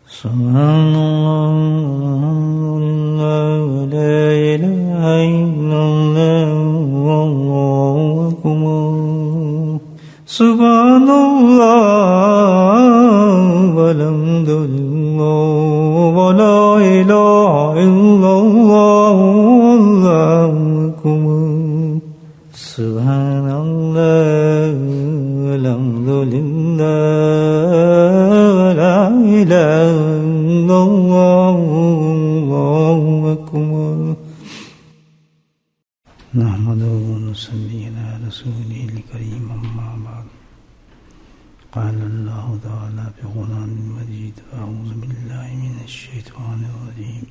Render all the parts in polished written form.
سبحان الله لا إله إلا الله والله أكبر سبحان الله والحمد لله ولا إله إلا الله والله أكبر سبحان الله والحمد لله ولا إله إلا الله والله أكبر نحمده ونصلي على رسوله الكريم أما بعد قال الله تعالى في القرآن المجيد أعوذ بالله من الشيطان الرجيم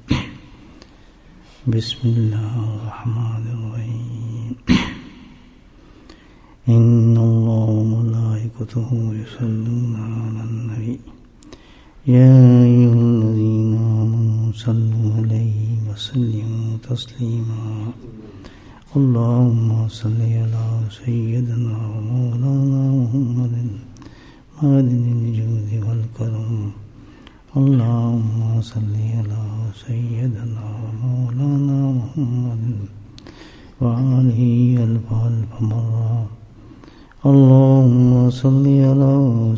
بسم الله الرحمن الرحيم إن الله وملائكته يصلون على النبي يا أيها الذين آمنوا صلوا عليه وسلموا تسليما اللهم صل على سيدنا ومولانا محمد معدن الجود والكرم اللهم صل على سيدنا ومولانا محمد وآله ألف ألف مرة اللهم صل على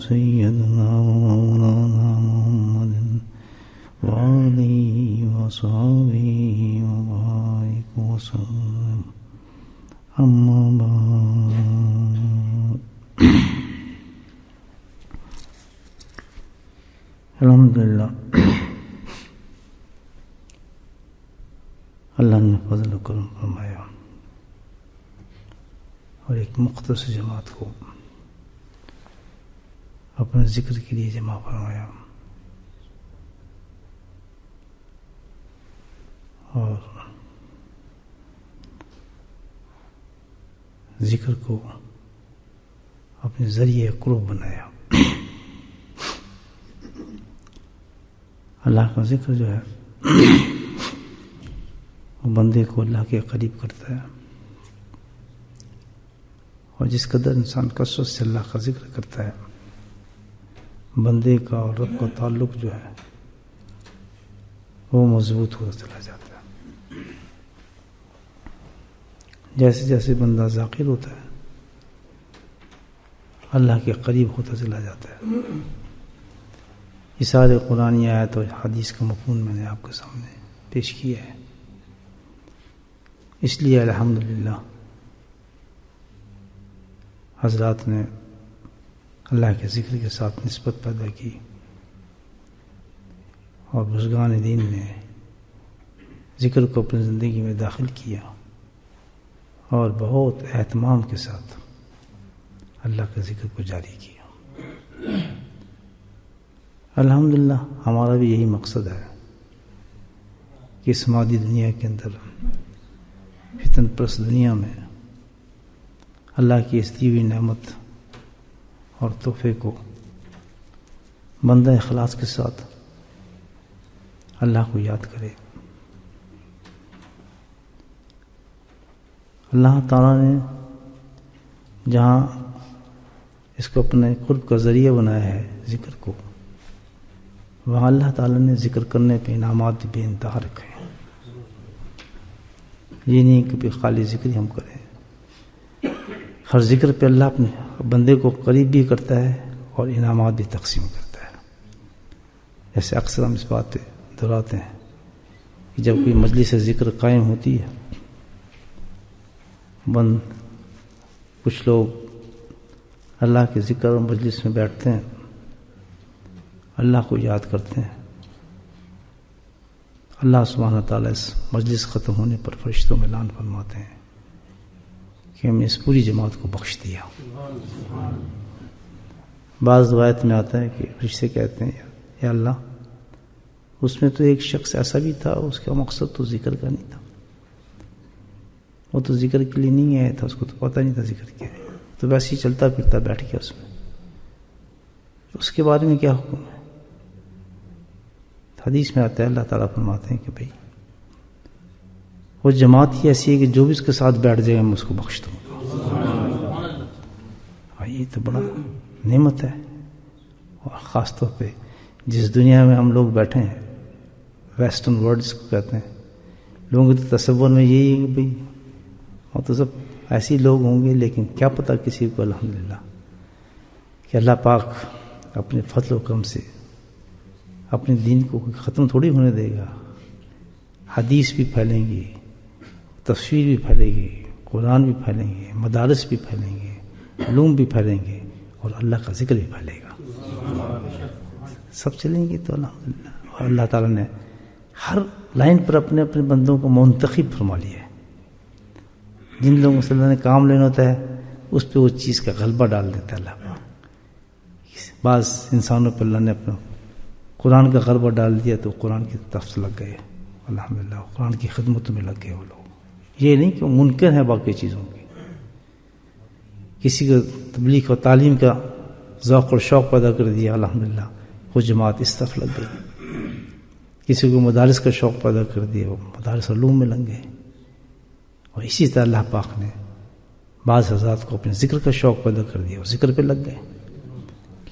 سيدنا ومولانا محمد وآله وصحبه وبارك وسلم أما بعد الحمدللہ اللہ نے فضل و کرم فرمایا اور ایک مختصر جماعت کو اپنے ذکر کے لیے جمع فرمایا اور ذکر کو اپنے ذریعے قرب بنایا. اللہ کا ذکر جو ہے وہ بندے کو اللہ کے قریب کرتا ہے، اور جس قدر انسان کثرت سے اللہ کا ذکر کرتا ہے بندے کا اور رب کا تعلق جو ہے وہ مضبوط ہوتا چلا جاتا ہے. جیسے جیسے بندہ ذاکر ہوتا ہے اللہ کے قریب ہوتا چلا جاتا ہے. یہ سارے قرآنی آیت اور حدیث کا مفہوم میں نے آپ کے سامنے پیش کیا ہے. اس لیے الحمدللہ حضرات نے اللہ کے ذکر کے ساتھ نسبت پیدا کی اور بزرگان دین نے ذکر کو اپنی زندگی میں داخل کیا اور بہت اہتمام کے ساتھ اللہ کے ذکر کو جاری کیا. الحمدللہ ہمارا بھی یہی مقصد ہے کہ اس مادی دنیا کے اندر فتن پرست دنیا میں اللہ کی اس دی ہوئی نعمت اور تحفے کو بندہ اخلاص کے ساتھ اللہ کو یاد کرے. اللہ تعالیٰ نے جہاں اس کو اپنے قرب کا ذریعہ بنایا ہے ذکر کو، وہاں اللہ تعالیٰ نے ذکر کرنے پہ انعامات بے انتہا رکھے ہیں. یہ نہیں کہ خالی ذکر ہی ہم کریں، ہر ذکر پہ اللہ اپنے بندے کو قریب بھی کرتا ہے اور انعامات بھی تقسیم کرتا ہے. جیسے اکثر ہم اس بات پہ دہراتے ہیں کہ جب کوئی مجلس ذکر قائم ہوتی ہے، کچھ لوگ اللہ کے ذکر اور مجلس میں بیٹھتے ہیں، اللہ کو یاد کرتے ہیں. اللہ سبحانہ تعالیٰ اس مجلس ختم ہونے پر فرشتوں میں اعلان فرماتے ہیں کہ ہم نے اس پوری جماعت کو بخش دیا. بعض روایت میں آتا ہے کہ فرشتے کہتے ہیں یا اللہ اس میں تو ایک شخص ایسا بھی تھا اس کا مقصد تو ذکر کا نہیں تھا، وہ تو ذکر کے لیے نہیں آیا تھا، اس کو تو پتہ نہیں تھا ذکر کیا ہے، تو ویسے ہی چلتا پھرتا بیٹھ گیا اس میں. اس کے بارے میں کیا حکم ہے؟ حدیث میں آتا ہے اللہ تعالیٰ فرماتے ہیں کہ بھائی وہ جماعت ہی ایسی ہے کہ جو بھی اس کے ساتھ بیٹھ جائے میں اس کو بخش دوں. یہ تو بڑا نعمت ہے، اور خاص طور پہ جس دنیا میں ہم لوگ بیٹھے ہیں، ویسٹرن ورلڈ جس کو کہتے ہیں، لوگوں کے تصور میں یہی ہے کہ بھئی وہ تو سب ایسے لوگ ہوں گے، لیکن کیا پتہ کسی کو الحمدللہ کہ اللہ پاک اپنے فضل و کرم سے اپنے دین کو ختم تھوڑی ہونے دے گا. حدیث بھی پھیلیں گی، تفسیر بھی پھیلے گی، قرآن بھی پھیلیں گے، مدارس بھی پھیلیں گے، علوم بھی پھیلیں گے، اور اللہ کا ذکر بھی پھیلے گا. سب چلیں گے تو الحمدللہ. اور اللہ تعالیٰ نے ہر لائن پر اپنے اپنے بندوں کو منتخب فرما لیا ہے. جن لوگوں سے اللہ نے کام لینا ہوتا ہے اس پہ وہ چیز کا غلبہ ڈال دیتا ہے اللہ پاک. بعض انسانوں پہ اللہ نے اپنا قرآن کا غلبہ ڈال دیا تو قرآن کی طرف لگ گئے الحمدللہ، قرآن کی خدمت میں لگ گئے وہ لوگ. یہ نہیں کہ وہ منکر ہیں باقی چیزوں کی. کسی کو تبلیغ و تعلیم کا ذوق اور شوق پیدا کر دیا الحمدللہ، وہ جماعت اس طرف لگ گئی. کسی کو مدارس کا شوق پیدا کر دیا، وہ مدارس علوم میں لگ گئے. اور اسی طرح اللہ پاک نے بعض حضرات کو اپنے ذکر کا شوق پیدا کر دیا، وہ ذکر پہ لگ گئے.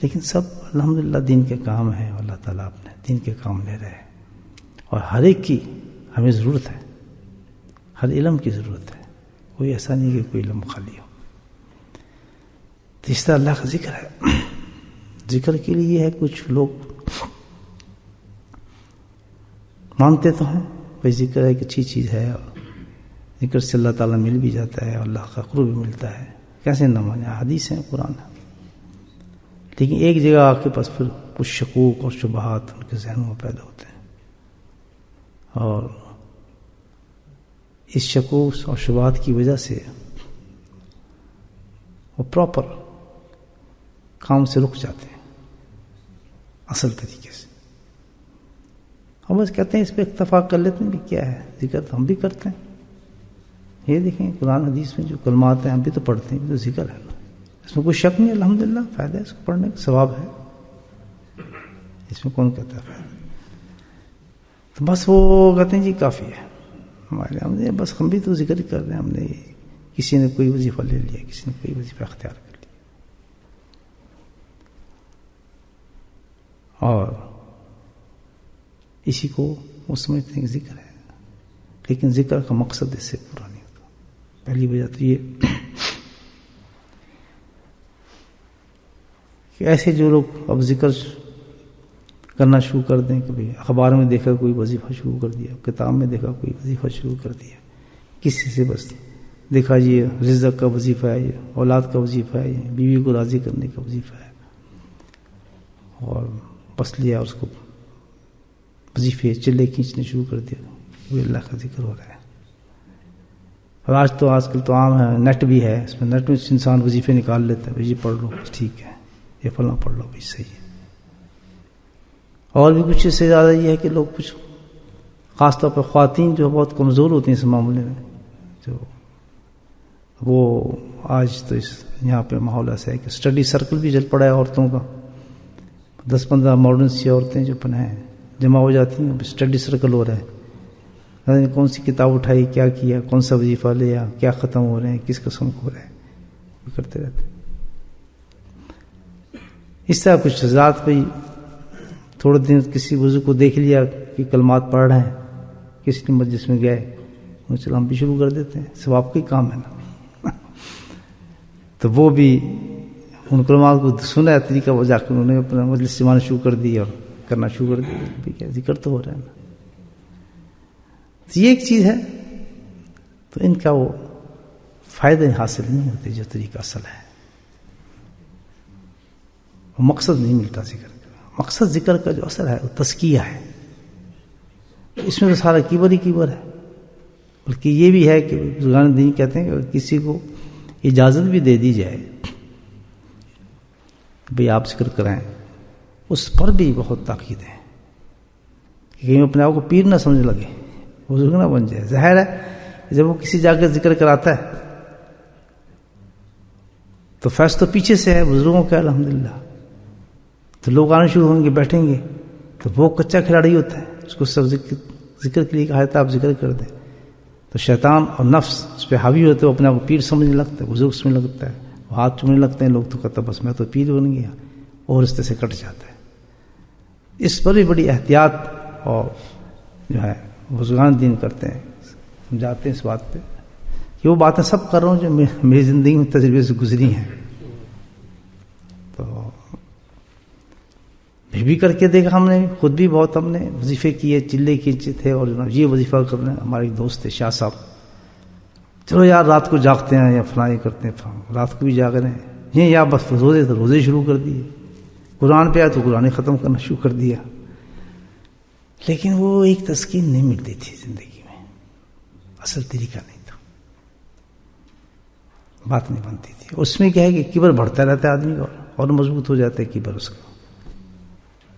لیکن سب الحمدللہ دین کے کام ہیں، اللہ تعالیٰ اپنے دین کے کام لے رہے ہیں. اور ہر ایک کی ہمیں ضرورت ہے، ہر علم کی ضرورت ہے. کوئی ایسا نہیں کہ کوئی علم خالی ہو. تو اس طرح اللہ کا ذکر ہے. ذکر کے لیے ہے کچھ لوگ مانتے تو ہیں بھائی ذکر ایک اچھی چیز ہے، ذکر سے اللہ تعالیٰ مل بھی جاتا ہے اور اللہ کا قرب بھی ملتا ہے. کیسے نہ مانے، حدیث ہیں، قرآن ہے. لیکن ایک جگہ آ کے پاس پھر کچھ شکوک اور شبہات ان کے ذہنوں میں پیدا ہوتے ہیں، اور اس شکوک اور شبہات کی وجہ سے وہ پراپر کام سے رک جاتے ہیں اصل طریقے سے. ہم بس کہتے ہیں اس پہ اکتفا کر لیتے ہیں کہ کیا ہے، ذکر تو ہم بھی کرتے ہیں. یہ دیکھیں قرآن حدیث میں جو کلمات ہیں ہم بھی تو پڑھتے ہیں، تو ذکر ہے نا، اس میں کوئی شک نہیں. الحمدللہ فائدہ ہے اس کو پڑھنے کا، ثواب ہے، اس میں کون کہتا ہے فائدہ. تو بس وہ کہتے ہیں جی کافی ہے ہمارے، ہم نے بس ہم بھی تو ذکر ہی کر رہے ہیں. ہم نے کسی نے کوئی وظیفہ لے لیا، کسی نے کوئی وظیفہ اختیار کر لیا، اور اسی کو وہ سمجھتے ہیں کہ ذکر ہے. لیکن ذکر کا مقصد اس سے پورا نہیں ہوتا. پہلی وجہ تو یہ کہ ایسے جو لوگ اب ذکر کرنا شروع کر دیں کہ بھئی اخبار میں دیکھا کوئی وظیفہ شروع کر دیا، کتاب میں دیکھا کوئی وظیفہ شروع کر دیا، کسی سے بس دیکھا جی رزق کا وظیفہ ہے، یہ اولاد کا وظیفہ ہے، یہ بیوی کو راضی کرنے کا وظیفہ ہے، اور بس لیا اس کو وظیفے چلے کھینچنے شروع کر دیا. وہ اللہ کا ذکر ہو رہا ہے. اور آج کل تو عام ہے، نیٹ بھی ہے، اس میں نیٹ میں انسان وظیفے نکال لیتا ہے، یہ پڑھ لو ٹھیک ہے، یہ فلاں پڑھ لو بھی صحیح ہے. اور بھی کچھ اس سے زیادہ یہ ہے کہ لوگ کچھ خاص طور پر خواتین جو بہت کمزور ہوتی ہیں اس معاملے میں، جو وہ آج تو اس یہاں پہ ماحول ایسا ہے کہ اسٹڈی سرکل بھی چل پڑا ہے عورتوں کا. 10-15 ماڈرن سی عورتیں جو پناہ جمع ہو جاتی ہیں، اسٹڈی سرکل ہو رہا ہے، کون سی کتاب اٹھائی، کیا کیا، کون سا وظیفہ لیا، کیا ختم ہو رہے ہیں، کس قسم ہو رہے ہیں، وہ کرتے رہتے ہیں. اس طرح کچھ ذات بھی تھوڑے دن کسی وضو کو دیکھ لیا کہ کلمات پڑھ رہے ہیں، کسی نے مجلس میں گئے، چلو ہم بھی شروع کر دیتے ہیں، ثواب کا ہی کام ہے نا. تو وہ بھی ان کلمات کو سنا طریقہ وہ جا کر انہوں نے اپنا مجلس جمانا شروع کر دیا اور کرنا شروع کر دیا. کیا ذکر تو ہو رہا ہے نا. یہ ایک چیز ہے، تو ان کا وہ فائدے حاصل نہیں ہوتے جو طریقہ اصل ہے. وہ مقصد نہیں ملتا ذکر کا. مقصد ذکر کا جو اصل ہے وہ تزکیہ ہے. اس میں تو سارا کیبر ہی کیبر ہے. بلکہ یہ بھی ہے کہ بزرگان دین کہتے ہیں کہ کسی کو اجازت بھی دے دی جائے بھئی آپ ذکر کریں، اس پر بھی بہت تاکید ہے کہ کہیں اپنے آپ کو پیر نہ سمجھ لگے، بزرگ نہ بن جائے. ظاہر ہے جب وہ کسی جا کے ذکر کراتا ہے تو فیض تو پیچھے سے ہے بزرگوں کا الحمدللہ. تو لوگ آنے شروع ہوں گے، بیٹھیں گے، تو وہ کچا کھلاڑی ہوتا ہے، اس کو سب ذکر کے لیے کہا جاتا ہے آپ ذکر کر دیں. تو شیطان اور نفس اس پہ حاوی ہوتے ہیں، وہ اپنے آپ کو پیر سمجھنے لگتا ہے، بزرگ سمجھنے لگتا ہے، وہ ہاتھ چومنے لگتے ہیں لوگ، تو کہتا بس میں تو پیر بن گیا، اور رستے سے کٹ جاتا ہے. اس پر بھی بڑی احتیاط اور جو ہے بزرگان دین کرتے ہیں، سمجھاتے ہیں اس بات پہ کہ وہ باتیں سب کر رہا ہوں جو میری زندگی میں تجربے سے گزری ہیں. تو بھی کر کے دیکھا ہم نے، خود بھی بہت ہم نے وظیفے کیے، چلے کھینچے تھے، اور یہ وظیفہ کرنا. ہمارے ایک دوست تھے شاہ صاحب، چلو یار رات کو جاگتے ہیں یا فلاں کرتے ہیں، رات کو بھی جاگ رہے ہیں، یہ یا بس روزے شروع کر دیے، قرآن پہ آیا تو قرآن ختم کرنا شروع کر دیا. لیکن وہ ایک تسکین نہیں ملتی تھی زندگی میں، اصل طریقہ نہیں تھا، بات نہیں بنتی تھی. اس میں کیا ہے کہ کبر بڑھتا رہتا ہے آدمی کا، اور مضبوط ہو جاتا ہے کبر اس کا،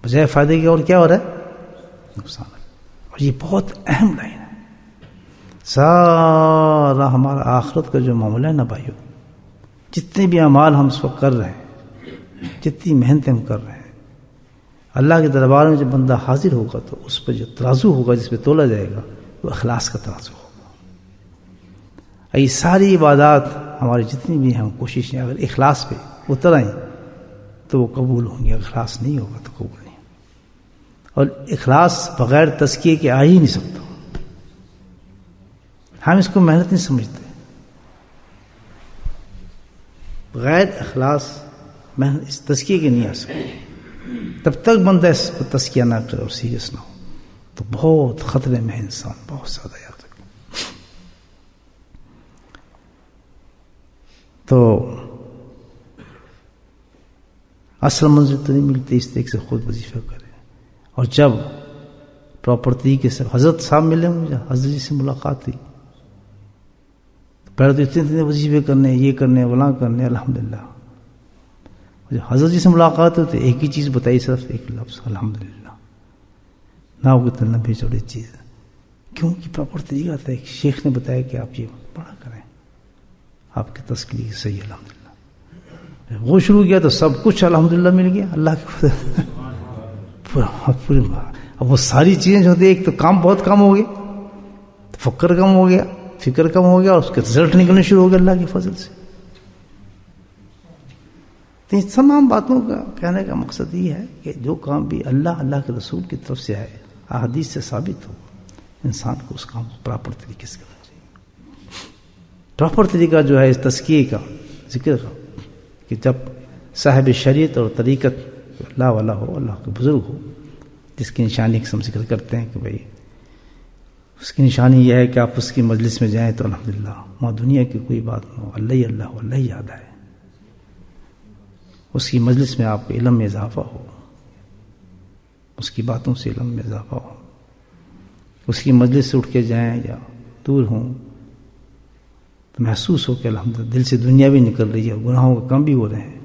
بجائے فائدے کے اور کیا ہو رہا ہے؟ نقصان. اور یہ بہت اہم لائن ہے. سارا ہمارا آخرت کا جو معاملہ ہے نا بھائیو، جتنے بھی اعمال ہم اس وقت کر رہے ہیں، جتنی محنتیں ہم کر رہے ہیں، اللہ کے دربار میں جب بندہ حاضر ہوگا تو اس پہ جو ترازو ہوگا، جس پہ تولا جائے گا، وہ اخلاص کا ترازو ہوگا. یہ ساری عبادات ہماری جتنی بھی ہم کوششیں اگر اخلاص پہ اتر آئیں تو وہ قبول ہوں گی، اخلاص نہیں ہوگا تو قبول نہیں. اور اخلاص بغیر تزکیے کے آ ہی نہیں سکتا. ہم اس کو محنت نہیں سمجھتے. بغیر اخلاص محنت اس تزکیے کے نہیں آ سکتے. تب تک بندہ اس کو تزکیہ نہ کرے اور سیریس نہ ہو تو بہت خطرے میں انسان، بہت زیادہ یاد رکھے. تو اصل منزل تو نہیں ملتی، اس طریقے سے خود وظیفہ کرے. اور جب پراپر طریقے سے حضرت صاحب ملے مجھے، حضرت جی سے ملاقات ہوئی، پہلے تو اتنے وظیفے کرنے، یہ کرنے، ولاں کرنے، الحمدللہ. جب حضرت جی سے ملاقات ہوئی تو ایک ہی چیز بتائی، صرف ایک لفظ، الحمدللہ. نہ وہ اتنا لمبی چوڑی چیز، کیونکہ پراپر طریقہ تھا. ایک شیخ نے بتایا کہ آپ یہ پڑھا کریں، آپ کی تسکیہ صحیح، الحمدللہ. وہ شروع کیا تو سب کچھ الحمدللہ مل گیا اللہ کے پورے. اب وہ ساری چیزیں جو ہوتی ہیں، ایک تو کام بہت کم ہو گیا، فکر کم ہو گیا، فکر کم ہو گیا، اور اس کے رزلٹ نکلنے شروع ہو گئے اللہ کے فضل سے. تو ان تمام باتوں کا کہنے کا مقصد یہ ہے کہ جو کام بھی اللہ کے رسول کی طرف سے آئے، احادیث سے ثابت ہو، انسان کو اس کام کو پراپر طریقے سے کرنا چاہیے. پراپر طریقہ جو ہے اس تزکیے کا ذکر کا، کہ جب صاحب شریعت اور طریقت اللہ والا ہو، اللہ کے بزرگ ہو، جس کی نشانی ہم ذکر کرتے ہیں کہ بھائی اس کی نشانی یہ ہے کہ آپ اس کی مجلس میں جائیں تو الحمدللہ وہاں دنیا کی کوئی بات نہ ہو، اللہ ہی اللہ ہو، اللہ ہی یاد آئے. اس کی مجلس میں آپ کے علم میں اضافہ ہو، اس کی باتوں سے علم میں اضافہ ہو. اس کی مجلس سے اٹھ کے جائیں یا دور ہوں تو محسوس ہو کہ الحمدللہ دل سے دنیا بھی نکل رہی ہے، گناہوں کا کم بھی ہو رہے ہیں،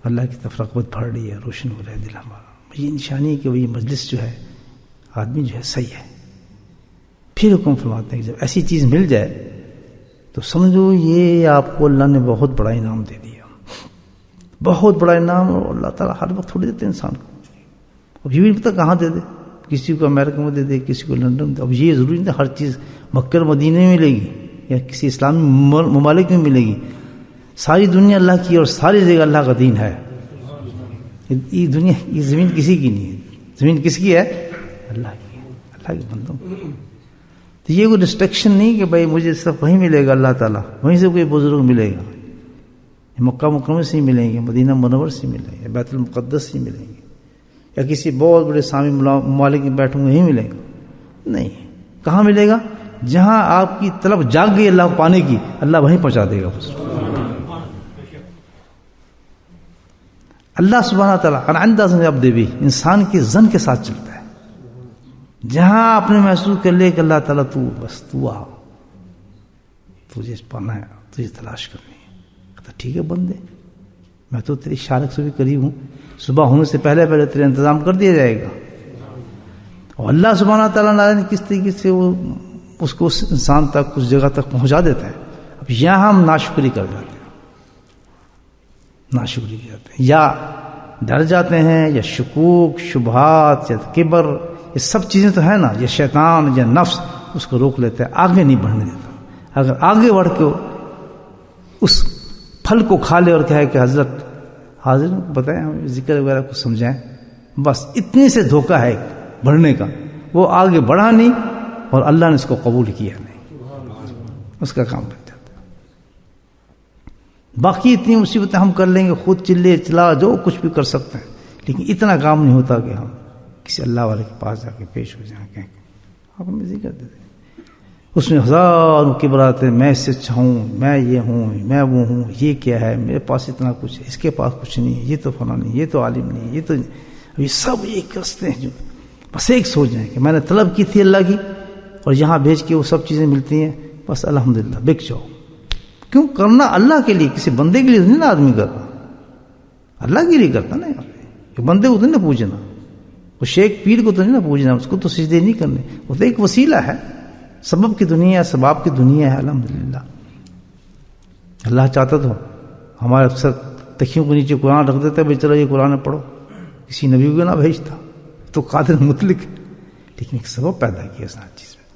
اللہ کی طرف رغبت بڑھ رہی ہے، روشن ہو رہا ہے دل ہمارا. یہ نشانی ہے کہ یہ مجلس جو ہے، آدمی جو ہے صحیح ہے. پھر حکم فرماتے ہیں کہ جب ایسی چیز مل جائے تو سمجھو یہ آپ کو اللہ نے بہت بڑا انعام دے دیا، بہت بڑا انعام. اور اللہ تعالیٰ ہر وقت تھوڑی دیتے انسان کو. اب یہ بھی نہیں پتا کہاں دے دے، کسی کو امریکہ میں دے دے، کسی کو لندن میں دے. اب یہ ضروری نہیں ہر چیز مکہ مدینے میں ملے گی یا کسی اسلامی ممالک میں ملے گی. ساری دنیا اللہ کی اور ساری جگہ اللہ کا دین ہے. یہ دنیا، یہ زمین کسی کی نہیں ہے. زمین کس کی ہے؟ اللہ کی، اللہ کے بندوں. تو یہ کوئی ریسٹرکشن نہیں کہ بھائی مجھے صرف وہیں ملے گا اللہ تعالیٰ، وہیں سے کوئی بزرگ ملے گا. مکہ مکرمہ سے ہی ملیں گے، مدینہ منور سے ملیں گے، بیت المقدس سے ملیں گے، یا کسی بہت بڑے اسلامی ممالک میں بیٹھوں گے یہیں ملیں گے. نہیں، کہاں ملے گا؟ جہاں آپ کی طلب جاگ گئی اللہ کو پانے کی، اللہ وہیں پہنچا دے گا. اللہ سبحانہ تعالیٰ انداز اب دے بھی انسان کے زن کے ساتھ چلتا ہے. جہاں آپ نے محسوس کر لیا کہ اللہ تعالیٰ تو بس تو آ، تجھے پانا ہے، تجھے تلاش کرنی ہے، تو ٹھیک ہے بندے، میں تو تیری شارک سے بھی قریب ہوں، صبح ہونے سے پہلے تیرا انتظام کر دیا جائے گا. اور اللہ سبحانہ تعالیٰ نے کس طریقے سے وہ اس کو اس انسان تک، اس جگہ تک پہنچا دیتا ہے. اب یہاں ہم ناشکری کر جاتے ہیں، ناشکری کر جاتے ہیں، یا ڈر جاتے ہیں، یا شکوک، شبہات، یا کبر، یہ سب چیزیں تو ہے نا، یہ شیطان یا نفس اس کو روک لیتا ہے، آگے نہیں بڑھنے دیتا. اگر آگے بڑھ کے اس پھل کو کھا لے اور کہے کہ حضرت حاضر بتائیں، ہمیں ذکر وغیرہ کو سمجھائیں، بس اتنی سے دھوکہ ہے بڑھنے کا، وہ آگے بڑھا نہیں اور اللہ نے اس کو قبول کیا نہیں، اس کا کام بن جاتا ہے۔ باقی اتنی مصیبتیں ہم کر لیں گے، خود چلے چلا جو کچھ بھی کر سکتے ہیں، لیکن اتنا کام نہیں ہوتا کہ ہم کسی اللہ والے کے پاس جا کے پیش ہو جائیں کہ آپ ہمیں ذکر دے دیں۔ اس میں ہزاروں کبرات ہیں، میں اس سے اچھا ہوں، میں یہ ہوں، میں وہ ہوں، یہ کیا ہے، میرے پاس اتنا کچھ ہے، اس کے پاس کچھ نہیں، یہ تو فلاں نہیں، یہ تو عالم نہیں، یہ تو یہ سب ایک رستے ہیں جو بس ایک سوچ جائیں کہ میں نے طلب کی تھی اللہ کی اور یہاں بھیج کے وہ سب چیزیں ملتی ہیں، بس الحمدللہ بک جاؤ۔ کیوں کرنا؟ اللہ کے لیے، کسی بندے کے لیے نہیں نا آدمی کرتا، اللہ کے لیے کرتا نا یار، کہ بندے کو تو نہیں نا پوجنا، وہ شیخ پیر کو تو نہیں نا پوجنا، اس کو تو سجدے نہیں کرنے، وہ تو ایک وسیلہ ہے، سبب کی دنیا ہے، سباب کی دنیا ہے۔ الحمدللہ اللہ چاہتا تو ہمارے اکثر تکیوں کے نیچے قرآن رکھ دیتا ہے، بھائی چلو یہ قرآن پڑھو، کسی نبی کو نہ بھیجتا، تو قادر مطلق ہے، لیکن ایک سبب پیدا کیا اس چیز میں،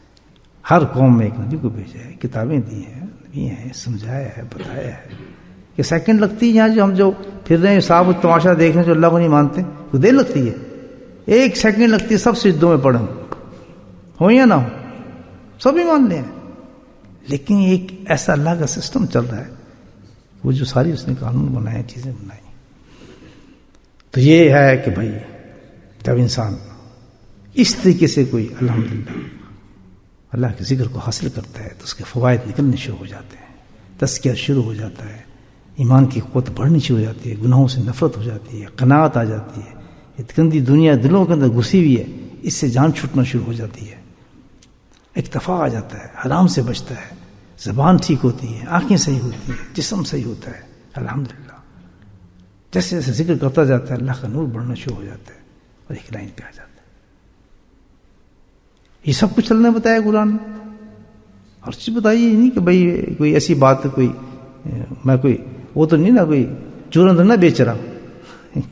ہر قوم میں ایک نبی کو بھیجا ہے، کتابیں دی ہیں، نبی ہیں، سمجھایا ہے، بتایا ہے۔ کہ سیکنڈ لگتی ہے یہاں جو ہم جو پھر رہے ہیں صاحب تماشا دیکھ رہے ہیں جو اللہ کو نہیں مانتے، تو دیر لگتی ہے، ایک سیکنڈ لگتی ہے، سب سجدوں میں پڑھیں ہو یا نہ ہو، سب ہی مان لیں، لیکن ایک ایسا اللہ کا سسٹم چل رہا ہے، وہ جو ساری اس نے قانون بنائے، چیزیں بنائی۔ تو یہ ہے کہ بھائی جب انسان اس طریقے سے کوئی الحمدللہ اللہ کے ذکر کو حاصل کرتا ہے تو اس کے فوائد نکلنے شروع ہو جاتے ہیں، تزکیہ شروع ہو جاتا ہے، ایمان کی قوت بڑھنی شروع ہو جاتی ہے، گناہوں سے نفرت ہو جاتی ہے، قناعت آ جاتی ہے، یہ گندی دنیا دلوں کے اندر گھسی ہوئی ہے، اس سے جان چھوٹنا شروع ہو جاتی ہے، اکتفا آ جاتا ہے، حرام سے بچتا ہے، زبان ٹھیک ہوتی ہے، آنکھیں صحیح ہوتی ہیں، جسم صحیح ہوتا ہے، الحمدللہ جیسے جیسے ذکر کرتا جاتا ہے اللہ کا نور بڑھنا شروع ہو جاتا ہے اور ایک لائن پہ آ جاتا ہے۔ یہ سب کچھ چلنے بتایا قرآن نے، ہر چیز بتائی، نہیں کہ بھائی کوئی ایسی بات کوئی میں کوئی وہ تو نہیں نا کوئی چورن تو نہ بیچ رہا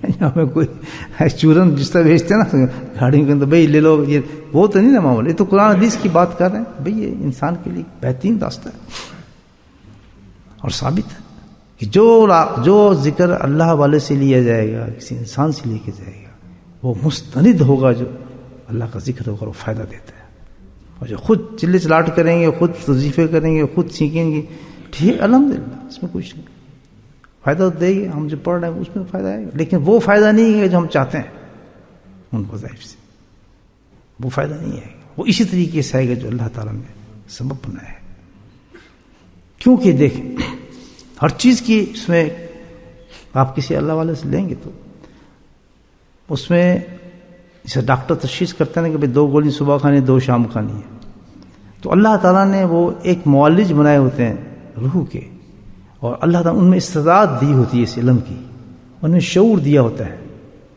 یہاں میں کوئی چورن جس طرح بیچتے ہیں نا گاڑیوں کے اندر، بھائی لے لو، یہ وہ تو نہیں نا معاملہ، یہ تو قرآن حدیث کی بات کر رہے ہیں، بھائی یہ انسان کے لیے بہترین راستہ ہے اور ثابت ہے کہ جو ذکر اللہ والے سے لیا جائے گا، کسی انسان سے لے کے جائے گا، وہ مستند ہوگا، جو اللہ کا ذکر ہوگا وہ فائدہ دیتا ہے، اور جو خود چلے چلاٹ کریں گے، خود وظیفے کریں گے، خود سیکھیں گے، ٹھیک الحمدللہ اس میں کچھ نہیں، فائدہ تو دے گی، ہم جو پڑھ رہے ہیں اس میں فائدہ آئے گا، لیکن وہ فائدہ نہیں ہے جو ہم چاہتے ہیں ان وظائف سے، وہ فائدہ نہیں آئے گا، وہ اسی طریقے سے آئے گا جو اللہ تعالیٰ نے سبب بنایا ہے۔ کیونکہ دیکھیں ہر چیز کی اس میں آپ کسی اللہ والے سے لیں گے تو اس میں جیسے ڈاکٹر تشخیص کرتے ہیں کہ بھائی 2 گولی صبح کھانی 2 شام کھانی ہے، تو اللہ تعالیٰ نے وہ ایک معالج بنائے ہوتے ہیں روح کے، اور اللہ تعالیٰ ان میں استعداد دی ہوتی ہے اس علم کی، ان میں شعور دیا ہوتا ہے،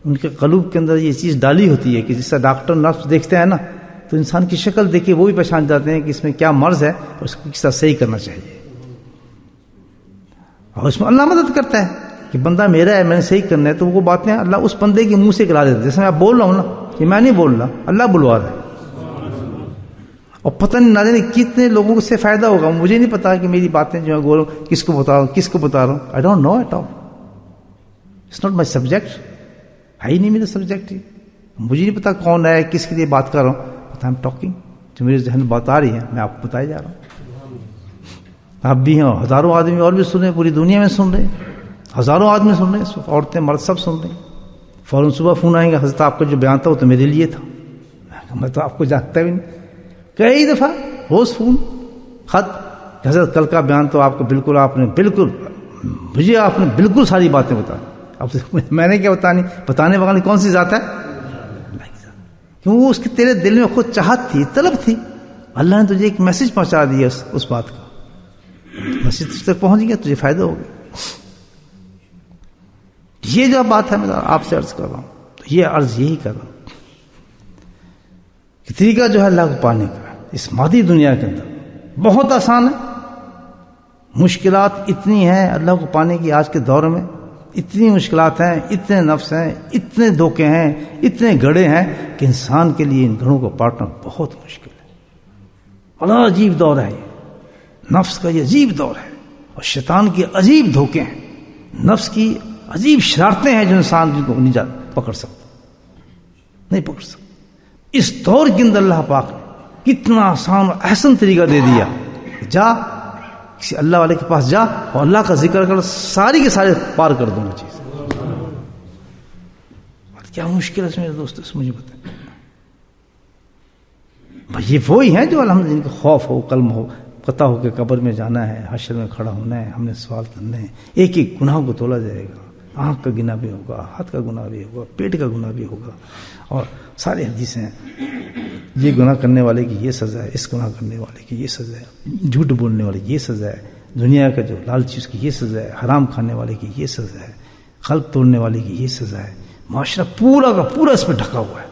ان کے قلوب کے اندر یہ چیز ڈالی ہوتی ہے کہ جس طرح ڈاکٹر نرس دیکھتے ہیں نا تو انسان کی شکل دیکھ کے وہ بھی پہچان جاتے ہیں کہ اس میں کیا مرض ہے اور اس کو کس طرح صحیح کرنا چاہیے، اور اس میں اللہ مدد کرتا ہے کہ بندہ میرا ہے، میں نے صحیح کرنا ہے، تو وہ باتیں اللہ اس بندے کے منہ سے کرا دیتا ہے، جیسے میں آپ بول رہا ہوں نا کہ میں نہیں بول رہا، اللہ بلوا رہا ہے، اور پتہ نہیں نہ جانے کتنے لوگوں سے فائدہ ہوگا، مجھے نہیں پتا کہ میری باتیں جو ہے گولوں کس کو بتا رہا ہوں، I don't know at all, it's not my subject, ہے ہی نہیں میرا سبجیکٹ، مجھے نہیں پتا کون ہے، کس کے لیے بات کر رہا ہوں، بٹ آئی ایم ٹاکنگ، جو میرے ذہن میں بات آ رہی ہے میں آپ کو بتایا جا رہا ہوں، آپ بھی ہیں، ہزاروں آدمی اور بھی سن رہے ہیں، پوری دنیا میں سن رہے ہیں، ہزاروں آدمی سن رہے ہیں، عورتیں مرد سب سن رہے ہیں، فوراً صبح فون آئیں گے، حضرت آپ کا جو بیان تھا وہ تو میرے لیے تھا، میں تو آپ کو جانتا بھی نہیں، کئی دفعہ روز فون خط، حضرت کل کا بیان تو آپ کو بالکل مجھے آپ نے بالکل ساری باتیں بتا، اب میں نے کیا بتانے والی کون سی ذات ہے، کیوں وہ اس کے تیرے دل میں خود چاہت تھی، طلب تھی، اللہ نے تجھے ایک میسج پہنچا دیا اس بات کا، میسج تجھ تک پہنچ گیا، تجھے فائدہ ہو گیا۔ یہ جو بات ہے میں آپ سے عرض کر رہا ہوں، تو یہ عرض یہی کر رہا ہوں کہ طریقہ جو ہے اللہ کو پانے کا اس مادی دنیا کے اندر بہت آسان ہے، مشکلات اتنی ہیں اللہ کو پانے کی، آج کے دور میں اتنی مشکلات ہیں، اتنے نفس ہیں، اتنے دھوکے ہیں، اتنے گڑھے ہیں کہ انسان کے لیے ان گڑھوں کو پاٹنا بہت مشکل ہے، بڑا عجیب دور ہے یہ، نفس کا یہ عجیب دور ہے، اور شیطان کے عجیب دھوکے ہیں، نفس کی عجیب شرارتیں ہیں جو انسان جن کو نہیں پکڑ سکتا، نہیں پکڑ سکتے. اس دور کے اندر اللہ پاک نے کتنا آسان اور احسن طریقہ دے دیا. جا کسی اللہ والے کے پاس جا اور اللہ کا ذکر کر، ساری کے سارے پار کر دوں گا چیز. کیا مشکل ہے اس میرے دوست، اس مجھے بتائیں. یہ وہی ہیں جو الحمدللہ ان کا خوف ہو، کلم ہو، پتہ ہو کہ قبر میں جانا ہے، حشر میں کھڑا ہونا ہے، ہم نے سوال کرنے ہیں. ایک ایک گناہ کو تولا جائے گا. آنکھ کا گناہ بھی ہوگا، ہاتھ کا گناہ بھی ہوگا، پیٹ کا گناہ بھی ہوگا. اور سارے حدیثیں ہیں، یہ گناہ کرنے والے کی یہ سزا ہے، اس گناہ کرنے والے کی یہ سزا ہے، جھوٹ بولنے والے کی یہ سزا ہے، دنیا کا جو لالچی اس کی یہ سزا ہے، حرام کھانے والے کی یہ سزا ہے، خلق توڑنے والے کی یہ سزا ہے. معاشرہ پورا کا پورا اس میں ڈھکا ہوا ہے،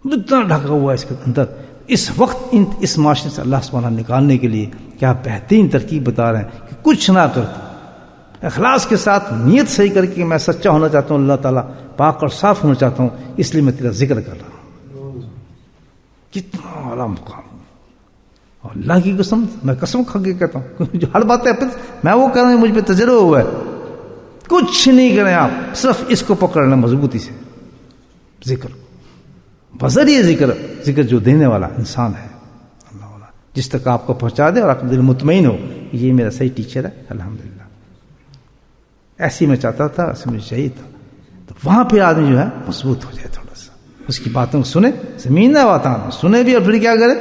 اتنا ڈھکا ہوا ہے اس کے اندر. اس وقت اس معاشرے سے اللہ سبحانہ نکالنے کے لیے کیا بہترین ترکیب بتا رہے ہیں کہ کچھ نہ کرتے، اخلاص کے ساتھ نیت صحیح کر کے میں سچا ہونا چاہتا ہوں، اللہ تعالیٰ پاک اور صاف ہونا چاہتا ہوں، اس لیے میں تیرا ذکر کر رہا ہوں. کتنا اعلیٰ مقام. اور اللہ کی قسم، میں قسم کھا کے کہتا ہوں، جو ہر بات ہے میں وہ کر رہا ہوں، مجھ پہ تجربہ ہوا ہے. کچھ نہیں کریں آپ، صرف اس کو پکڑ لیں مضبوطی سے. ذکر بذریعہ ذکر جو دینے والا انسان ہے اللہ والا، جس تک آپ کو پہنچا دے اور آپ دل مطمئن ہو یہ میرا صحیح ٹیچر ہے. الحمدللہ ایسی میں چاہتا تھا، ایسے مجھے چاہیے تھا. تو وہاں پہ آدمی جو ہے مضبوط ہو جائے، تھوڑا سا اس کی باتوں کو سنے، زمین نہ باتاں سنے بھی، اور پھر کیا کرے،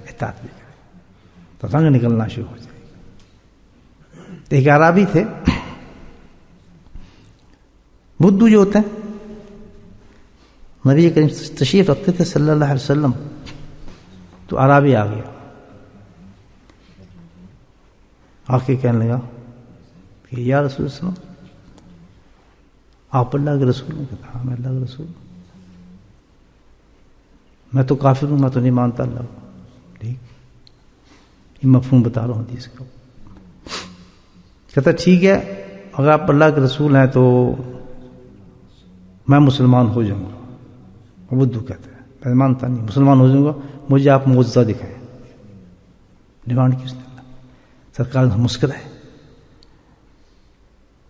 اطاعت بھی کرے، تو رنگ نکلنا شروع ہو جائے گا. ایک عربی تھے، بدھو جو ہوتے ہیں، نبی کریم تشریف رکھتے تھے صلی اللہ علیہ وسلم، تو عربی آ گیا، آ کے کہنے لگا کہ یا رسول اللہ، آپ اللہ کے رسول ہیں؟ کہتا ہاں میں اللہ کے رسول ہوں. میں تو کافر ہوں، میں تو نہیں مانتا اللہ کو. ٹھیک، یہ مفہوم بتا رہا ہوں حدیث کا. کہتا ٹھیک ہے، اگر آپ اللہ کے رسول ہیں تو میں مسلمان ہو جاؤں گا. بدھو کہتے ہیں میں مانتا نہیں، مسلمان ہو جاؤں گا، مجھے آپ معجزہ دکھائیں. ڈیمانڈ کی اس نے. سرکار مسکرائے،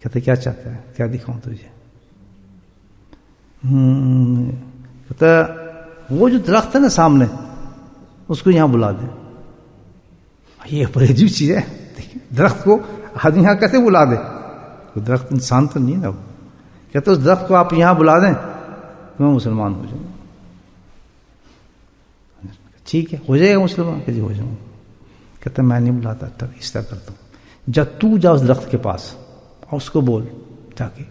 کہتے کیا چاہتا ہے، کیا دکھاؤں تجھے؟ کہتا وہ جو درخت ہے نا سامنے، اس کو یہاں بلا دیں. یہ بڑی عجیب چیز ہے. درخت کو آدمی یہاں کیسے بلا دے؟ درخت انسان تو نہیں نا وہ. کہتے اس درخت کو آپ یہاں بلا دیں میں مسلمان ہو جاؤں گا. ٹھیک ہے، ہو جائے گا مسلمان؟ کہ جی ہو جاؤں گا. کہتا میں نہیں بلاتا، تب اس طرح کرتا ہوں، جب تو جا اس درخت کے پاس اور اس کو بول جا کے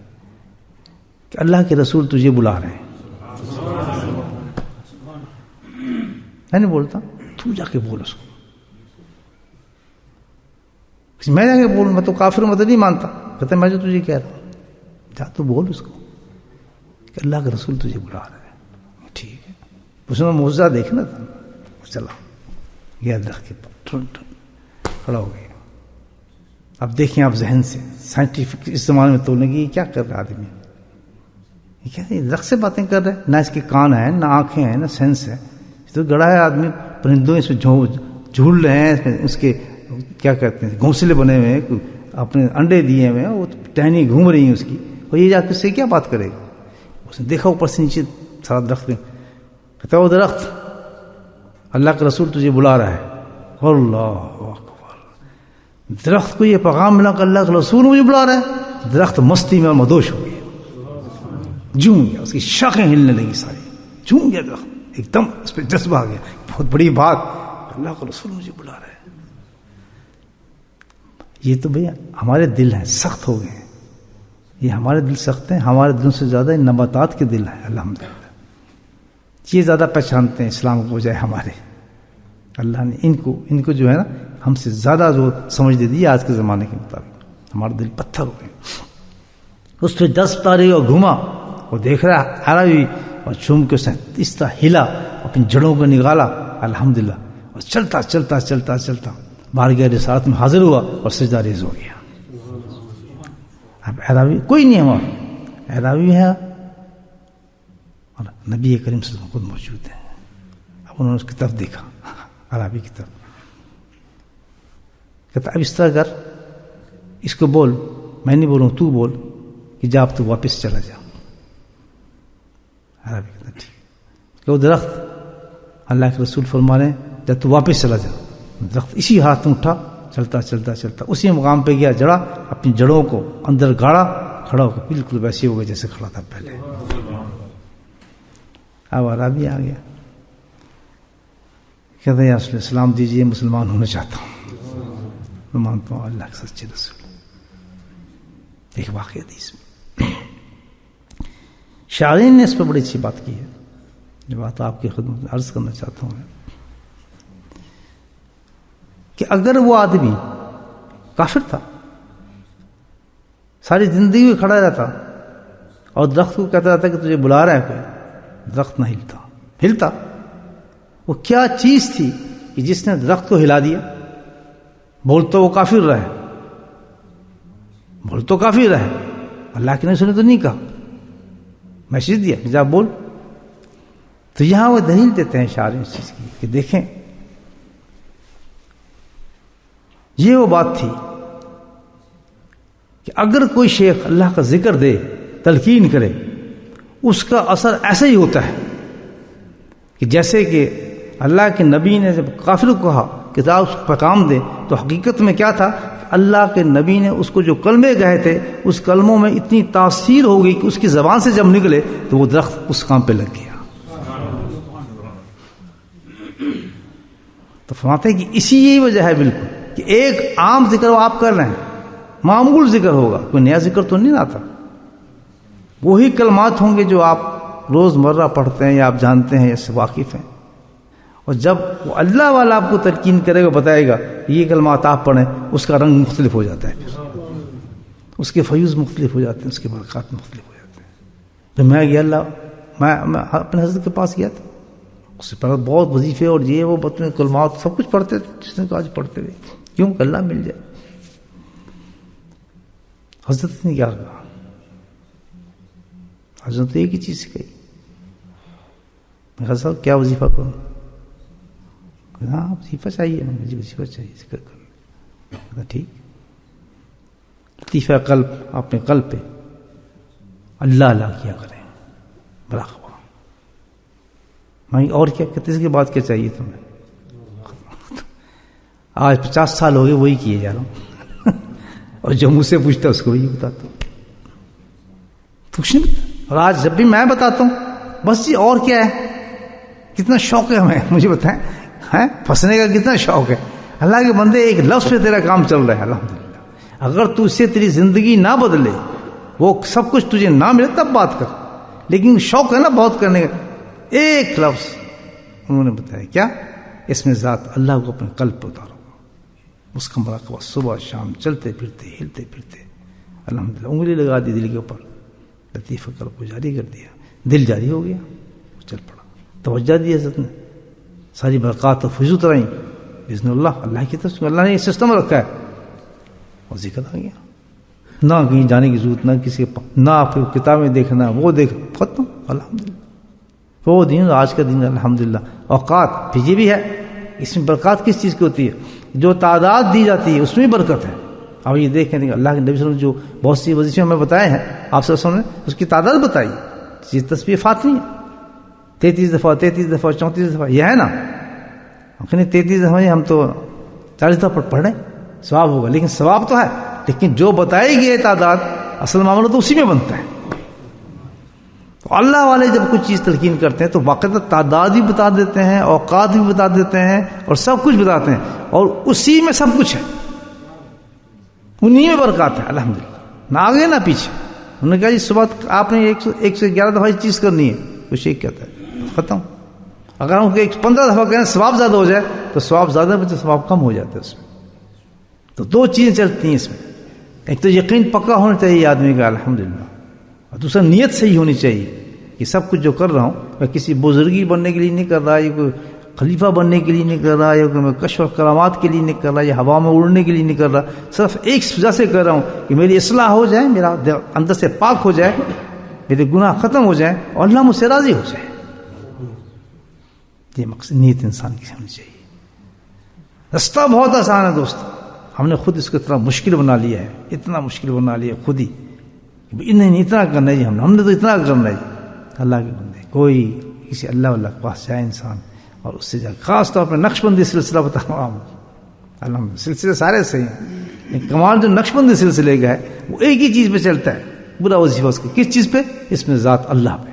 کہ اللہ کے رسول تجھے بلا رہے ہیں. میں نہیں بولتا، تو جا کے بول اس کو. میں جا کے بول، میں تو کافر ہوں، میں تو نہیں مانتا. کہتا میں جو تجھے کہہ رہا ہوں، جا تو بول اس کو کہ اللہ کے رسول تجھے بلا رہے ہیں. ٹھیک ہے، اس نے معجزہ دیکھنا تھا. چلا گیا درخت کے پاس، کھڑا ہو گیا. اب دیکھیں آپ ذہن سے سائنٹیفک اس زمانے میں تولنے کی کیا کر رہا آدمی. یہ کیا درخت سے باتیں کر رہے، نہ اس کے کان ہیں، نہ آنکھیں ہیں، نہ سینس ہے. تو گڑا ہے آدمی، پرندوں اس میں جھول رہے ہیں، اس کے کیا کہتے ہیں گھونسلے بنے ہوئے ہیں، اپنے انڈے دیے ہوئے ہیں، وہ ٹہنی گھوم رہی ہیں اس کی، اور یہ جا کے اس سے کیا بات کرے گا. اس نے دیکھا اوپر سے نیچے سارا درخت میں. کہتا وہ درخت اللہ کا رسول تجھے بلا رہا ہے. اللہ اکبر. درخت کو یہ پیغام ملا کہ اللہ کا رسول مجھے بلا رہا ہے. درخت مستی میں مدوش ہو گیا، جھوم گیا، اس کی شاخیں ہلنے لگی ساری، جھوم گیا درخت ایک دم. اس پہ جذبہ آ گیا، بہت بڑی بات، اللہ کا رسول مجھے بلا رہا ہے. یہ تو بھیا ہمارے دل ہیں سخت ہو گئے ہیں. یہ ہمارے دل سخت ہیں، ہمارے دلوں سے زیادہ ان نباتات کے دل ہیں. الحمدللہ یہ زیادہ پہچانتے ہیں اسلام کو بجائے ہمارے. اللہ نے ان کو جو ہے نا ہم سے زیادہ جو سمجھ دے دی آج کے زمانے کے مطابق. ہمارے دل پتھر ہو گئے. اس پہ 10 تاریخ اور گھوما اور دیکھ رہا عربی، اور چوم کے اس نے اس طرح ہلا، اپنی جڑوں کو نکالا. الحمدللہ. اور چلتا چلتا چلتا چلتا بارگاہ رسالت میں حاضر ہوا اور سجدہ ریز ہو گیا. اب عربی کوئی نہیں ہمارا، عربی ہے اور نبی کریم صلی اللہ علیہ وسلم خود موجود ہے. اب انہوں نے اس کی طرف دیکھا، عربی کی طرف. کہتا اب اس طرح کر، اس کو بول، میں نہیں بولوں تو بول کہ جا اب تو واپس چلا جا. عربی کہتا ٹھیک کہ وہ درخت اللہ کے رسول فرمانے جب تو واپس چلا جا, درخت اسی ہاتھ میں اٹھا, چلتا چلتا چلتا اسی مقام پہ گیا, جڑا اپنی جڑوں کو اندر گاڑا, کھڑا ہو کر بالکل ویسے ہو گیا جیسے کھڑا تھا پہلے. اب عربی آ گیا, کہتے ہیں یا رسول اسلام دیجیے, مسلمان ہونا چاہتا ہوں, میں مانتا ہوں اللہ کے سچے رسول. ایک واقعہ حدیث میں شاعرین نے اس پہ بڑی اچھی بات کی ہے, جو بات آپ کی خدمت میں عرض کرنا چاہتا ہوں کہ اگر وہ آدمی کافر تھا, ساری زندگی میں کھڑا رہتا اور درخت کو کہتا رہتا کہ تجھے بلا رہا ہے کوئی, درخت نہ ہلتا. وہ کیا چیز تھی کہ جس نے درخت کو ہلا دیا؟ بول تو وہ کافر رہے, بول تو کافر رہے, اللہ کے نبی نے تو نہیں کہا, میسج دیا کہ جا بول. تو یہاں وہ دلیل دیتے ہیں شاعر اس چیز کی کہ دیکھیں یہ وہ بات تھی کہ اگر کوئی شیخ اللہ کا ذکر دے, تلقین کرے, اس کا اثر ایسا ہی ہوتا ہے کہ جیسے کہ اللہ کے نبی نے جب کافر کو کہا کہ ذا اس کو پیغام دے, تو حقیقت میں کیا تھا کہ اللہ کے نبی نے اس کو جو کلمے کہے تھے اس کلموں میں اتنی تاثیر ہو گئی کہ اس کی زبان سے جب نکلے تو وہ درخت اس کام پہ لگ گیا. تو فرماتے ہیں کہ اسی یہی وجہ ہے بالکل کہ ایک عام ذکر وہ آپ کر رہے ہیں, معمول ذکر ہوگا, کوئی نیا ذکر تو نہیں آتا, وہی کلمات ہوں گے جو آپ روز مرہ پڑھتے ہیں یا آپ جانتے ہیں یا اس سے واقف ہیں. اور جب وہ اللہ والا آپ کو تلقین کرے گا, بتائے گا یہ کلمات آپ پڑھیں, اس کا رنگ مختلف ہو جاتا ہے, اس کے فیوز مختلف ہو جاتے ہیں, اس کے برکات مختلف ہو جاتے ہیں. تو میں گیا میں اپنے حضرت کے پاس گیا تھا, اس سے پہلے بہت وظیفے اور یہ وہ بتنے کلمات سب کچھ پڑھتے تھے, جس نے تو آج پڑھتے رہے, کیوں کہ اللہ مل جائے. حضرت نے کیا کہا؟ حضرت ایک ہی چیز کہی, میں کہا صاحب کیا وظیفہ کروں؟ ہاں وظیفہ چاہیے, مجھے وظیفہ چاہیے, ذکر کرنا. ٹھیک, لطیفہ قلب, اپنے قلب پہ اللہ اللہ کیا کریں, مراقبہ. میں اور کیا کہتے, اس کے بعد کیا چاہیے تمہیں؟ آج 50 سال ہو گئے وہی کیے جا رہا ہوں, اور جو مجھ سے پوچھتا اس کو وہی بتاتا ہوں. کچھ نہیں. اور آج جب بھی میں بتاتا ہوں بس جی اور کیا ہے, کتنا شوق ہے ہمیں, مجھے بتائیں پھنسنے کا کتنا شوق ہے. اللہ کے بندے ایک لفظ پہ تیرا کام چل رہا ہے الحمدللہ. اگر تو اس سے تیری زندگی نہ بدلے, وہ سب کچھ تجھے نہ ملے تب بات کر, لیکن شوق ہے نا بہت کرنے کا. ایک لفظ انہوں نے بتایا کیا, اس میں ذات اللہ کو اپنے قلب پہ اتارو, اس کا مراقبہ صبح شام, چلتے پھرتے ہلتے پھرتے. الحمدللہ انگلی لگا دی دل کے اوپر, لطیفہ قلب کو جاری کر دیا, دل جاری ہو گیا, چل پڑا. توجہ دی حضرت نے, ساری برکات و فیض اترائیں باذن اللہ, اللہ کی طرف سے. اللہ نے یہ سسٹم رکھا ہے, اور ذکر آ گیا. نہ کہیں جانے کی ضرورت, نہ کسی نہ پھر کتابیں دیکھنا, وہ دیکھ, ختم. الحمدللہ وہ دن آج کا دن الحمدللہ. اوقات پھر یہ بھی ہے, اس میں برکات کس چیز کی ہوتی ہے؟ جو تعداد دی جاتی ہے اس میں برکت ہے. اب یہ دیکھیں اللہ کے نبی صلی اللہ علیہ وسلم جو بہت سی وظیفے ہمیں بتائے ہیں, آپ صلی اللہ علیہ وسلم نے اس کی تعداد بتائی. یہ تسبیح فاطمی ہے 33 دفعہ 34 دفعہ, یہ ہے نا. ہم کہیں 33 دفعہ, ہم تو 40 دفعہ پڑھ رہے ہیں, ثواب ہوگا, لیکن ثواب تو ہے, لیکن جو بتائی گئی تعداد اصل معاملہ تو اسی میں بنتا ہے. تو اللہ والے جب کچھ چیز تلقین کرتے ہیں تو باقاعدہ تعداد بھی بتا دیتے ہیں, اوقات بھی بتا دیتے ہیں, اور سب کچھ بتاتے ہیں, اور اسی میں سب کچھ ہے, انہی میں برکات ہے الحمدللہ. نہ آگے نہ پیچھے. انہوں نے کہا جی صبح آپ نے 111 دفعہ یہ چیز کرنی ہے, تو شیخ کہتا ہے ختم. اگر ہم 15 دفعہ کہیں ثواب زیادہ ہو جائے تو ثواب زیادہ بچے, ثواب کم ہو جاتا ہے اس میں. تو دو چیزیں چلتی ہیں اس میں, ایک تو یقین پکا ہونا چاہیے آدمی کا الحمدللہ, اور دوسرا نیت صحیح ہونی چاہیے کہ سب کچھ جو کر رہا ہوں میں کسی بزرگی بننے کے لیے نہیں کر رہا, یا کوئی خلیفہ بننے کے لیے نہیں کر رہا, یا کوئی میں کشف و کرامات کے لیے نہیں کر رہا, یا ہوا میں اڑنے کے لیے نہیں کر رہا. صرف ایک وجہ سے کر رہا ہوں کہ میری اصلاح ہو جائے, میرا اندر سے پاک ہو جائے, میرے گناہ ختم ہو جائیں, اور اللہ مجھ سے راضی ہو جائے. یہ مقصد نیت انسان کی ہونی چاہیے. رستہ بہت آسان ہے دوست, ہم نے خود اس کو اتنا مشکل بنا لیا ہے, اتنا مشکل بنا لیا خود ہی. نہیں اتنا کرنا ہے جی, ہم نے تو اتنا کرنا ہے جی. اللہ کے بندے کوئی کسی اللہ واللہ کے پاس جائے انسان اور اس سے جا خاص طور پر نقش بندی سلسلہ بتا رہا ہوں، الحمد سلسلے سارے صحیح ہیں، کمال جو نقش بندی سلسلے کا ہے وہ ایک ہی چیز پہ چلتا ہے برا وظیفہ اس کا، کس چیز پہ؟ اس میں ذات اللہ پہ،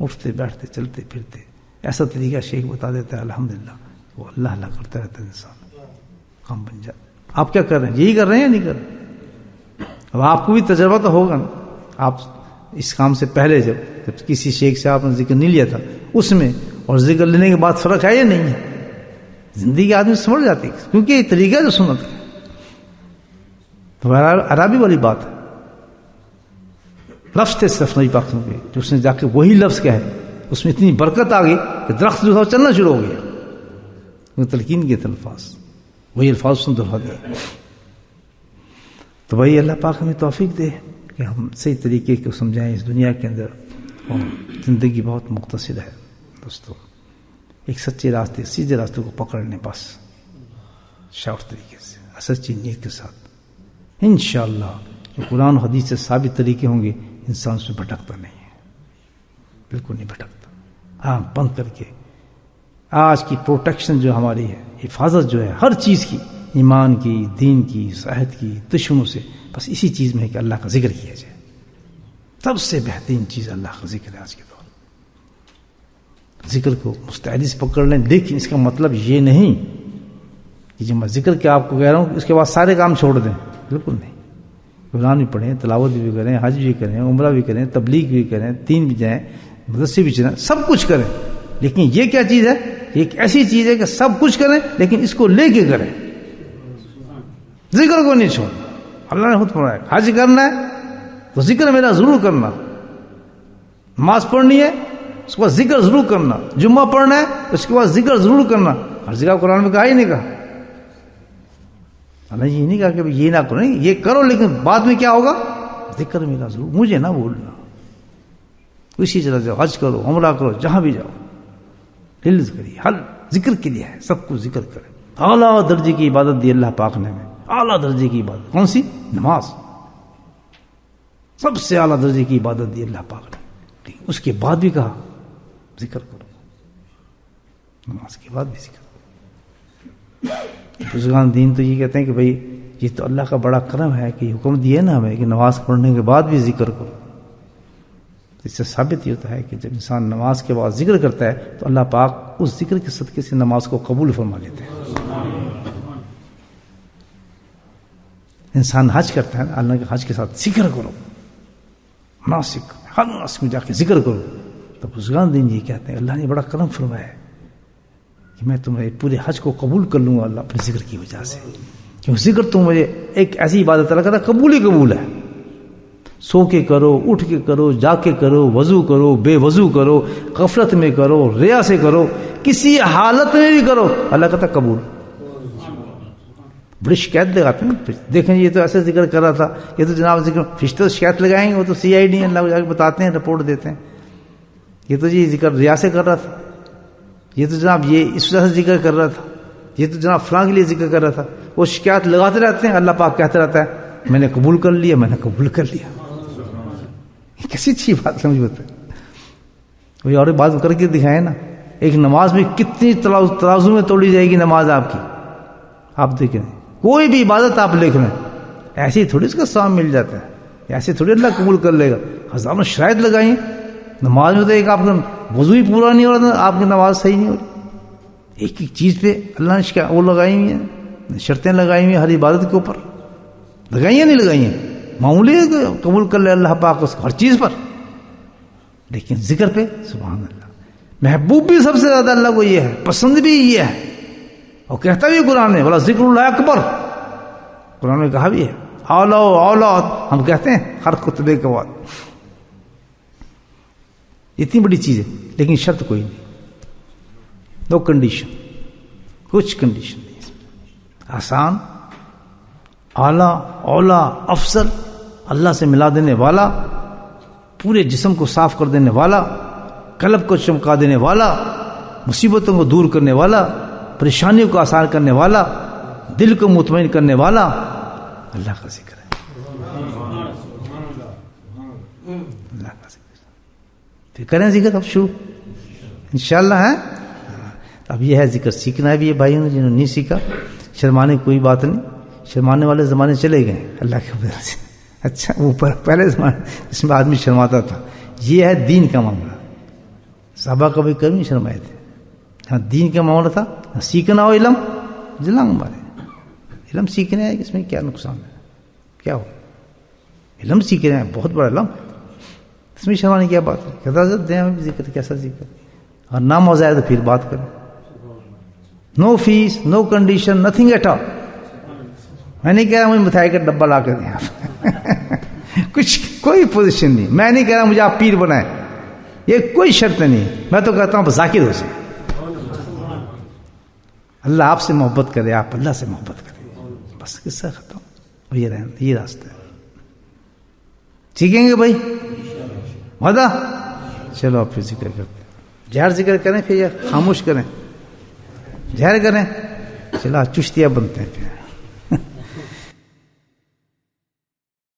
اٹھتے بیٹھتے چلتے پھرتے ایسا طریقہ شیخ بتا دیتا ہے الحمدللہ، وہ اللہ اللہ کرتا رہتا ہے، انسان کام بن جاتا۔ آپ کیا کر رہے ہیں؟ یہی کر رہے ہیں یا نہیں کر رہے؟ اب آپ کو بھی تجربہ تو ہوگا نا، آپ اس کام سے پہلے جب کسی شیخ سے آپ نے ذکر نہیں لیا تھا اس میں اور ذکر لینے کے بعد فرق ہے یا نہیں ہے؟ زندگی آدمی سمجھ جاتی ہے کیونکہ یہ طریقہ جو سنت ہے تو عربی والی بات ہے، لفظ تھے صرف نبی پاک کے جو اس نے جا کے وہی لفظ کہا ہے، اس میں اتنی برکت آ گئی کہ درخت جو تھا چلنا شروع ہو گیا، تلقین کے الفاظ وہی الفاظ اس نے دہرا دیا۔ تو وہی اللہ پاک ہمیں توفیق دے کہ ہم صحیح طریقے کو سمجھائیں اس دنیا کے اندر، اور زندگی بہت مختصر ہے دوستو، ایک سچے راستے سیدھے راستے کو پکڑنے بس شاف طریقے سے سچی نیت کے ساتھ انشاءاللہ جو قرآن و حدیث سے ثابت طریقے ہوں گے انسان اس میں بھٹکتا نہیں ہے، بالکل نہیں بھٹکتا۔ آنکھ بند کر کے آج کی پروٹیکشن جو ہماری ہے، حفاظت جو ہے ہر چیز کی، ایمان کی، دین کی، صحت کی، دشمنوں سے، بس اسی چیز میں ہے کہ اللہ کا ذکر کیا جائے۔ سب سے بہترین چیز اللہ کا ذکر ہے آج کے دور میں۔ ذکر کو مستعدی سے پکڑ لیں، لیکن اس کا مطلب یہ نہیں کہ جو میں ذکر کے آپ کو کہہ رہا ہوں اس کے بعد سارے کام چھوڑ دیں، بالکل نہیں۔ قرآن بھی پڑھیں، تلاوت بھی کریں، حج بھی کریں، عمرہ بھی کریں، تبلیغ بھی کریں، دین بھی جائیں، مدرسے بھی چلیں، سب کچھ کریں، لیکن یہ کیا چیز ہے؟ یہ ایک ایسی چیز ہے کہ سب کچھ کریں لیکن اس کو لے کے کریں، ذکر کو نہیں چھوڑنا۔ اللہ نے خود فرمایا حج کرنا ہے تو ذکر میرا ضرور کرنا، نماز پڑھنی ہے اس کے بعد ذکر ضرور کرنا، جمعہ پڑھنا ہے اس کے بعد ذکر ضرور کرنا۔ ہر جگہ قرآن میں کہا ہی نہیں کہا، اللہ یہ نہیں کہا کہ یہ نہ کرو، نہیں یہ کرو لیکن بعد میں کیا ہوگا؟ ذکر میرا ضرور، مجھے نہ بھولنا۔ اسی طرح سے حج کرو، عمرہ کرو، جہاں بھی جاؤ دل کریے، ہر ذکر کے لیے ہے، سب کچھ ذکر کرے۔ اعلیٰ درجے کی عبادت دی اللہ پاک نے ہمیں، اعلیٰ درجے کی عبادت کون سی؟ نماز، سب سے اعلیٰ درجے کی عبادت دی اللہ پاک نے، اس کے بعد بھی کہا ذکر کرو، نماز کے بعد بھی ذکر کرو۔ بزرگان دین تو یہ کہتے ہیں کہ بھائی یہ تو اللہ کا بڑا کرم ہے کہ حکم دیا نا ہمیں کہ نماز پڑھنے کے بعد بھی ذکر کرو۔ اس سے ثابت یہ ہوتا ہے کہ جب انسان نماز کے بعد ذکر کرتا ہے تو اللہ پاک اس ذکر کے صدقے سے نماز کو قبول فرما لیتے ہیں۔ انسان حج کرتا ہے نا، اللہ کے حج کے ساتھ ذکر کرو، ناسک ہر ناسک میں جا کے ذکر کرو، تو بزرگان دین یہ کہتے ہیں اللہ نے بڑا کرم فرمایا ہے کہ میں تمہیں پورے حج کو قبول کر لوں گا اللہ اپنے ذکر کی وجہ سے، کیوں ذکر تو مجھے ایک ایسی عبادت اللہ کہتا ہے قبول ہی قبول ہے، سو کے کرو، اٹھ کے کرو، جا کے کرو، وضو کرو، بے وضو کرو، غفلت میں کرو، ریا سے کرو، کسی حالت میں بھی کرو، اللہ کہتا ہے قبول۔ بڑی شکایت لگاتے ہیں، دیکھیں یہ تو ایسے ذکر کر رہا تھا، یہ تو جناب ذکر، فرشتے شکایت لگائیں گے، وہ تو CID اللہ کو جا کے بتاتے ہیں، رپورٹ دیتے ہیں، یہ تو جی ذکر ریا سے کر رہا تھا، یہ تو جناب یہ اس وجہ سے ذکر کر رہا تھا، یہ تو جناب فلاں کے لیے ذکر کر رہا تھا، وہ شکایت لگاتے رہتے ہیں، اللہ پاک کہتا رہتا ہے میں نے قبول کر لیا، میں نے قبول کر لیا۔ کیسی اچھی بات سمجھ بتا، وہی اور بات کر کے دکھائے نا، ایک نماز میں کتنی ترازو میں توڑی جائے گی نماز آپ کی، آپ دیکھیں کوئی بھی عبادت آپ لکھ لیں ایسی تھوڑی اس کا ثواب مل جاتا ہے، ایسے تھوڑی اللہ قبول کر لے گا، ہزاروں شرائط لگائیں نماز میں، تو ایک آپ کا وضو ہی پورا نہیں ہو رہا، آپ کی نماز صحیح نہیں ہو رہی، ایک ایک چیز پہ اللہ نے وہ لگائی ہوئی ہیں، شرطیں لگائی ہوئی ہیں ہر عبادت کے اوپر، لگائی ہیں نہیں لگائی ہیں، معمولی ہے کہ قبول کر لے اللہ پاک اس کو ہر چیز پر، لیکن ذکر پہ سبحان اللہ، محبوب بھی سب سے زیادہ اللہ کو یہ ہے، پسند بھی یہ ہے، اور کہتا بھی قرآن میں بولا ذکر اللہ اکبر، قرآن میں کہا بھی ہے اولاد، ہم کہتے ہیں ہر خطبے کے بعد، اتنی بڑی چیز ہے، لیکن شرط کوئی نہیں، نو کنڈیشن، کچھ کنڈیشن نہیں، آسان، اعلیٰ، اولا، افضل، اللہ سے ملا دینے والا، پورے جسم کو صاف کر دینے والا، قلب کو چمکا دینے والا، مصیبتوں کو دور کرنے والا، پریشانیوں کو آسان کرنے والا، دل کو مطمئن کرنے والا اللہ کا ذکر ہے، اللہ پھر کریں ذکر اب شروع انشاءاللہ ہے. اب یہ ہے ذکر سیکھنا ہے بھی یہ بھائیوں نے جنہوں نے نہیں سیکھا. شرمانے کوئی بات نہیں, شرمانے والے زمانے چلے گئے اللہ کے فضل سے. اچھا اوپر پہلے زمانے جس میں آدمی شرماتا تھا, یہ ہے دین کا معاملہ. صحابہ کبھی کبھی نہیں شرمائے تھے. ہاں دین کا معاملہ تھا, سیکھنا ہو علم جلانگ مارے. علم سیکھنے ہے اس میں کیا نقصان ہے, کیا ہو علم سیکھنے ہے بہت بڑا علم, اس میں شرمانے کی کیا بات ہے. حضرت دیں ہمیں بھی ذکر کیسا ذکر, اور نہ موضوع ہے تو پھر بات کریں. No fees no condition nothing at all. میں نہیں کہہ رہا مجھے مٹھائی کا ڈبہ لا کر دیں آپ کچھ کوئی پوزیشن نہیں. میں نہیں کہہ رہا مجھے آپ پیر بنائیں, یہ کوئی شرط نہیں. میں تو کہتا ہوں ذاکر ہو سکے. اللہ آپ سے محبت کرے, آپ اللہ سے محبت کریں, بس قصہ ختم. یہ رہنا, یہ راستہ ہے. سیکھیں گے بھائی وعدہ. چلو آپ پھر ذکر کرتے ہیں. جہر ذکر کریں پھر یا خاموش کریں؟ جہر کریں. چلو چشتیاں بنتے ہیں پھر.